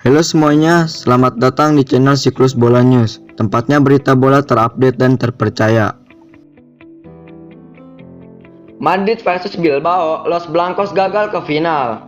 Halo semuanya, selamat datang di channel Siklus Bola News, tempatnya berita bola terupdate dan terpercaya. Madrid versus Bilbao, Los Blancos gagal ke final.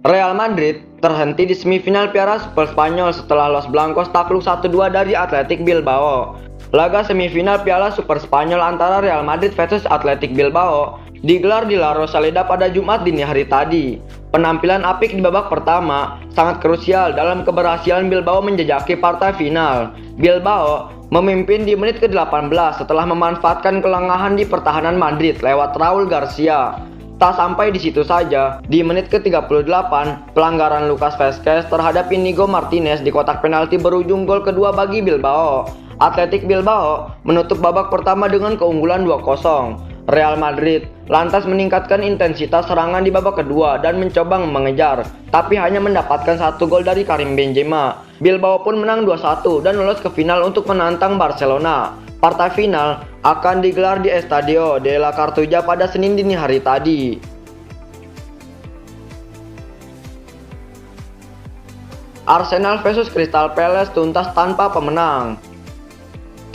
Real Madrid terhenti di semifinal Piala Super Spanyol setelah Los Blancos takluk 1-2 dari Athletic Bilbao. Laga semifinal Piala Super Spanyol antara Real Madrid versus Athletic Bilbao digelar di La Rosaleda pada Jumat dini hari tadi. Penampilan apik di babak pertama sangat krusial dalam keberhasilan Bilbao menjejaki partai final. Bilbao memimpin di menit ke-18 setelah memanfaatkan kelengahan di pertahanan Madrid lewat Raul Garcia. Tak sampai di situ saja, di menit ke-38, pelanggaran Lucas Vázquez terhadap Inigo Martinez di kotak penalti berujung gol kedua bagi Bilbao. Athletic Bilbao menutup babak pertama dengan keunggulan 2-0. Real Madrid lantas meningkatkan intensitas serangan di babak kedua dan mencoba mengejar, tapi hanya mendapatkan satu gol dari Karim Benzema. Bilbao pun menang 2-1 dan lolos ke final untuk menantang Barcelona. Partai final akan digelar di Estadio de la Cartuja pada Senin dini hari tadi. Arsenal versus Crystal Palace tuntas tanpa pemenang.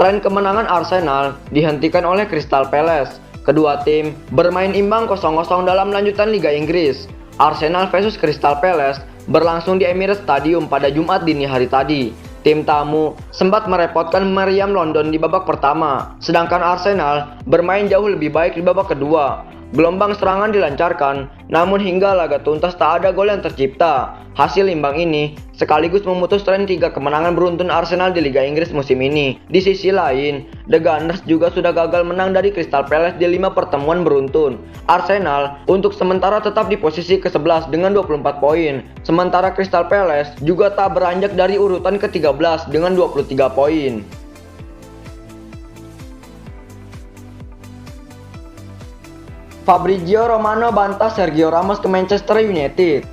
Tren kemenangan Arsenal dihentikan oleh Crystal Palace. Kedua tim bermain imbang 0-0 dalam lanjutan Liga Inggris. Arsenal versus Crystal Palace berlangsung di Emirates Stadium pada Jumat dini hari tadi. Tim tamu sempat merepotkan meriam London di babak pertama, sedangkan Arsenal bermain jauh lebih baik di babak kedua. Gelombang serangan dilancarkan, namun hingga laga tuntas tak ada gol yang tercipta. Hasil imbang ini sekaligus memutus tren 3 kemenangan beruntun Arsenal di Liga Inggris musim ini. Di sisi lain, The Gunners juga sudah gagal menang dari Crystal Palace di 5 pertemuan beruntun. Arsenal untuk sementara tetap di posisi ke-11 dengan 24 poin, sementara Crystal Palace juga tak beranjak dari urutan ke-13 dengan 23 poin. Fabrizio Romano bantah Sergio Ramos ke Manchester United.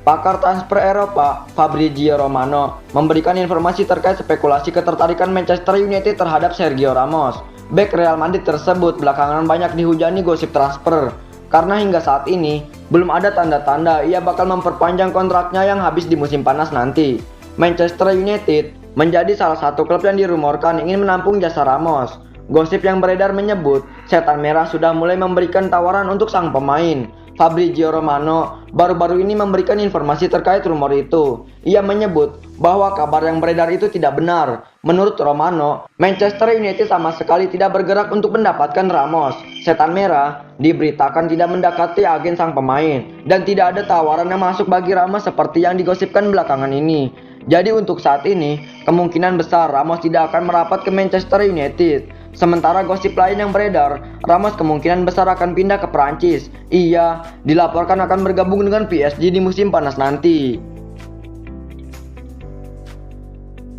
Pakar transfer Eropa, Fabrizio Romano, memberikan informasi terkait spekulasi ketertarikan Manchester United terhadap Sergio Ramos. Bek Real Madrid tersebut belakangan banyak dihujani gosip transfer, karena hingga saat ini belum ada tanda-tanda ia bakal memperpanjang kontraknya yang habis di musim panas nanti. Manchester United menjadi salah satu klub yang dirumorkan ingin menampung jasa Ramos. Gosip yang beredar menyebut Setan Merah sudah mulai memberikan tawaran untuk sang pemain. Fabrizio Romano baru-baru ini memberikan informasi terkait rumor itu. Ia menyebut bahwa kabar yang beredar itu tidak benar. Menurut Romano, Manchester United sama sekali tidak bergerak untuk mendapatkan Ramos. Setan Merah diberitakan tidak mendekati agen sang pemain dan tidak ada tawaran yang masuk bagi Ramos seperti yang digosipkan belakangan ini. Jadi untuk saat ini, kemungkinan besar Ramos tidak akan merapat ke Manchester United. Sementara gosip lain yang beredar, Ramos kemungkinan besar akan pindah ke Prancis. Ia dilaporkan akan bergabung dengan PSG di musim panas nanti.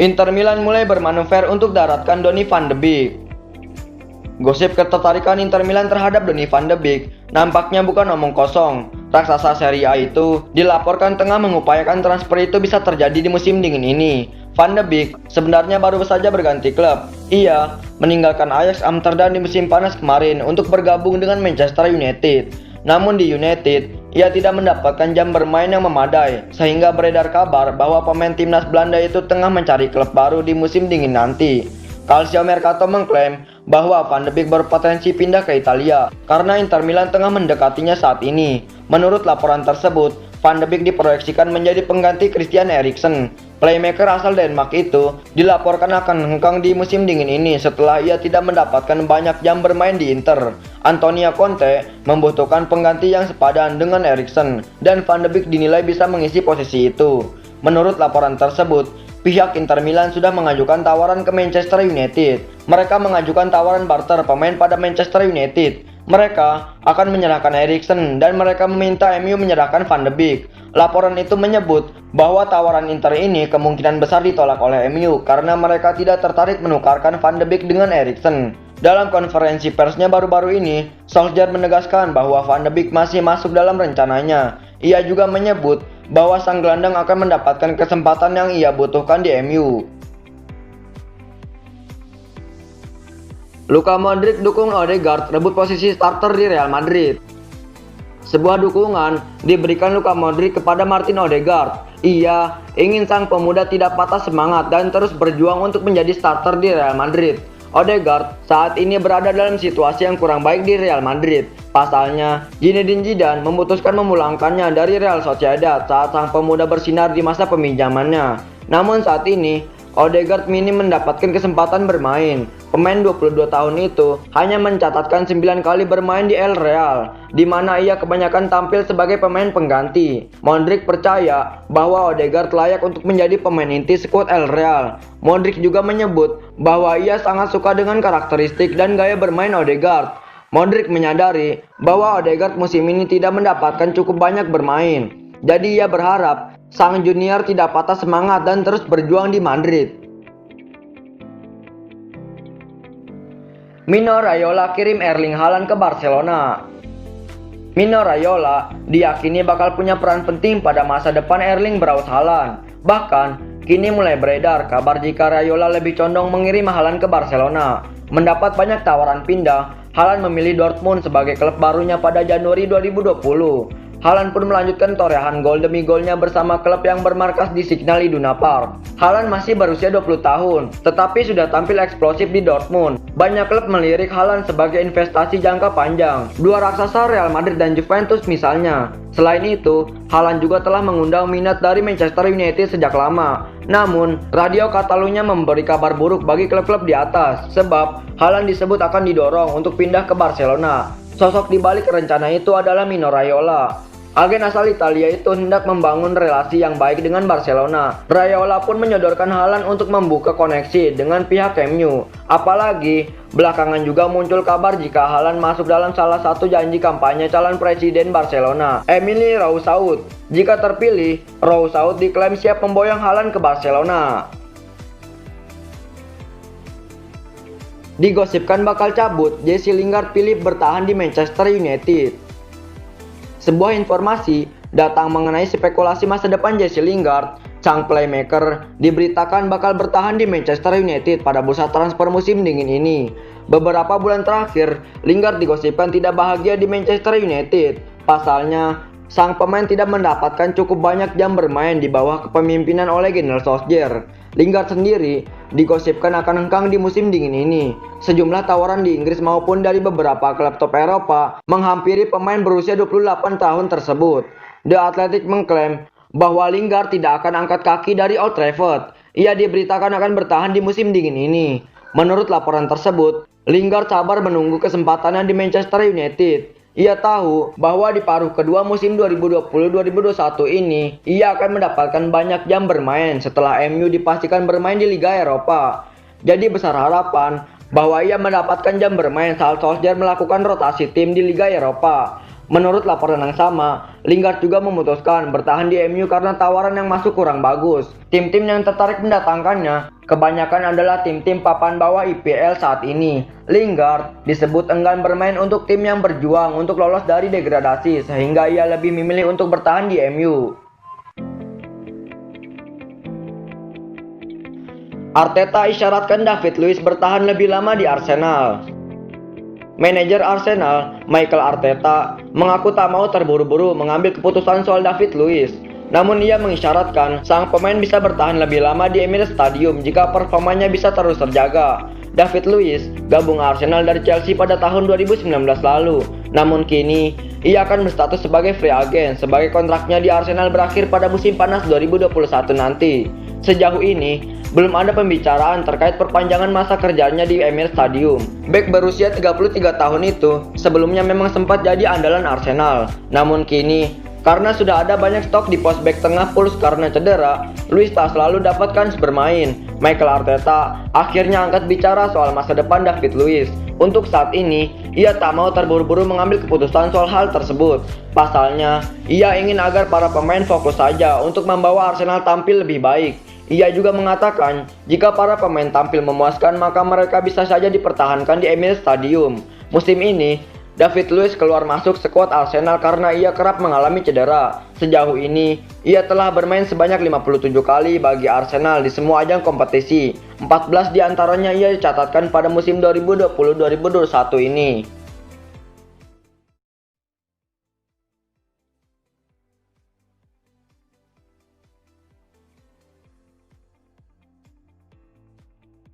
Inter Milan mulai bermanuver untuk daratkan Donny van de Beek. Gosip ketertarikan Inter Milan terhadap Donny van de Beek nampaknya bukan omong kosong. Raksasa Serie A itu dilaporkan tengah mengupayakan transfer itu bisa terjadi di musim dingin ini. Van de Beek sebenarnya baru saja berganti klub. Ia meninggalkan Ajax Amsterdam di musim panas kemarin untuk bergabung dengan Manchester United. Namun di United, ia tidak mendapatkan jam bermain yang memadai, sehingga beredar kabar bahwa pemain timnas Belanda itu tengah mencari klub baru di musim dingin nanti. Calcio Mercato mengklaim bahwa Van de Beek berpotensi pindah ke Italia karena Inter Milan tengah mendekatinya saat ini. Menurut laporan tersebut, Van de Beek diproyeksikan menjadi pengganti Christian Eriksen. Playmaker asal Denmark itu dilaporkan akan hengkang di musim dingin ini setelah ia tidak mendapatkan banyak jam bermain di Inter. Antonio Conte membutuhkan pengganti yang sepadan dengan Eriksen dan Van de Beek dinilai bisa mengisi posisi itu. Menurut laporan tersebut, pihak Inter Milan sudah mengajukan tawaran ke Manchester United. Mereka mengajukan tawaran barter pemain pada Manchester United. Mereka akan menyerahkan Eriksen dan mereka meminta MU menyerahkan Van de Beek. Laporan itu menyebut bahwa tawaran Inter ini kemungkinan besar ditolak oleh MU karena mereka tidak tertarik menukarkan Van de Beek dengan Eriksen. Dalam konferensi persnya baru-baru ini, Solskjaer menegaskan bahwa Van de Beek masih masuk dalam rencananya. Ia juga menyebut bahwa sang gelandang akan mendapatkan kesempatan yang ia butuhkan di MU. Luka Modric dukung Odegaard rebut posisi starter di Real Madrid. Sebuah dukungan diberikan Luka Modric kepada Martin Odegaard. Ia ingin sang pemuda tidak patah semangat dan terus berjuang untuk menjadi starter di Real Madrid. Odegaard saat ini berada dalam situasi yang kurang baik di Real Madrid. Pasalnya, Zinedine Zidane memutuskan memulangkannya dari Real Sociedad saat sang pemuda bersinar di masa peminjamannya. Namun saat ini, Odegaard minim mendapatkan kesempatan bermain. Pemain 22 tahun itu hanya mencatatkan 9 kali bermain di El Real, di mana ia kebanyakan tampil sebagai pemain pengganti. Modric percaya bahwa Odegaard layak untuk menjadi pemain inti skuad El Real. Modric juga menyebut bahwa ia sangat suka dengan karakteristik dan gaya bermain Odegaard. Modric menyadari bahwa Odegaard musim ini tidak mendapatkan cukup banyak bermain. Jadi ia berharap sang junior tidak patah semangat dan terus berjuang di Madrid. Mino Raiola kirim Erling Haaland ke Barcelona. Mino Raiola diyakini bakal punya peran penting pada masa depan Erling Braut Haaland. Bahkan, kini mulai beredar kabar jika Raiola lebih condong mengirim Haaland ke Barcelona. Mendapat banyak tawaran pindah, Haaland memilih Dortmund sebagai klub barunya pada Januari 2020. Haaland pun melanjutkan torehan gol demi golnya bersama klub yang bermarkas di Signal Iduna Park. Haaland masih berusia 20 tahun, tetapi sudah tampil eksplosif di Dortmund. Banyak klub melirik Haaland sebagai investasi jangka panjang, dua raksasa Real Madrid dan Juventus misalnya. Selain itu, Haaland juga telah mengundang minat dari Manchester United sejak lama. Namun, Radio Catalunya memberi kabar buruk bagi klub-klub di atas, sebab Haaland disebut akan didorong untuk pindah ke Barcelona. Sosok di balik rencana itu adalah Mino Raiola. Agen asal Italia itu hendak membangun relasi yang baik dengan Barcelona. Raiola pun menyodorkan Haaland untuk membuka koneksi dengan pihak MU. Apalagi, belakangan juga muncul kabar jika Haaland masuk dalam salah satu janji kampanye calon presiden Barcelona, Emily Rousseau. Jika terpilih, Rousseau diklaim siap memboyong Haaland ke Barcelona. Digosipkan bakal cabut, Jesse Lingard pilih bertahan di Manchester United. Sebuah informasi datang mengenai spekulasi masa depan Jesse Lingard. Sang playmaker diberitakan bakal bertahan di Manchester United pada bursa transfer musim dingin ini. Beberapa bulan terakhir, Lingard digosipkan tidak bahagia di Manchester United. Pasalnya, sang pemain tidak mendapatkan cukup banyak jam bermain di bawah kepemimpinan Ole Gunnar Solskjaer. Lingard sendiri digosipkan akan hengkang di musim dingin ini. Sejumlah tawaran di Inggris maupun dari beberapa klub top Eropa menghampiri pemain berusia 28 tahun tersebut. The Athletic mengklaim bahwa Lingard tidak akan angkat kaki dari Old Trafford. Ia diberitakan akan bertahan di musim dingin ini. Menurut laporan tersebut, Lingard sabar menunggu kesempatannya di Manchester United. Ia tahu bahwa di paruh kedua musim 2020-2021 ini, ia akan mendapatkan banyak jam bermain setelah MU dipastikan bermain di Liga Eropa. Jadi besar harapan bahwa ia mendapatkan jam bermain saat Solskjaer melakukan rotasi tim di Liga Eropa. Menurut laporan yang sama, Lingard juga memutuskan bertahan di MU karena tawaran yang masuk kurang bagus. Tim-tim yang tertarik mendatangkannya kebanyakan adalah tim-tim papan bawah IPL saat ini. Lingard disebut enggan bermain untuk tim yang berjuang untuk lolos dari degradasi, sehingga ia lebih memilih untuk bertahan di MU. Arteta isyaratkan David Luiz bertahan lebih lama di Arsenal. Manajer Arsenal, Mikel Arteta, mengaku tak mau terburu-buru mengambil keputusan soal David Luiz. Namun ia mengisyaratkan sang pemain bisa bertahan lebih lama di Emirates Stadium jika performanya bisa terus terjaga. David Luiz gabung Arsenal dari Chelsea pada tahun 2019 lalu. Namun kini, ia akan berstatus sebagai free agent sebagai kontraknya di Arsenal berakhir pada musim panas 2021 nanti. Sejauh ini, belum ada pembicaraan terkait perpanjangan masa kerjanya di Emirates Stadium. Bek berusia 33 tahun itu sebelumnya memang sempat jadi andalan Arsenal. Namun kini, karena sudah ada banyak stok di pos bek tengah Pulse karena cedera, Luiz tak selalu dapat kans bermain. Mikel Arteta akhirnya angkat bicara soal masa depan David Luiz. Untuk saat ini, ia tak mau terburu-buru mengambil keputusan soal hal tersebut. Pasalnya, ia ingin agar para pemain fokus saja untuk membawa Arsenal tampil lebih baik. Ia juga mengatakan, jika para pemain tampil memuaskan maka mereka bisa saja dipertahankan di Emirates Stadium. Musim ini, David Luiz keluar masuk skuad Arsenal karena ia kerap mengalami cedera. Sejauh ini, ia telah bermain sebanyak 57 kali bagi Arsenal di semua ajang kompetisi. 14 diantaranya ia dicatatkan pada musim 2020-2021 ini.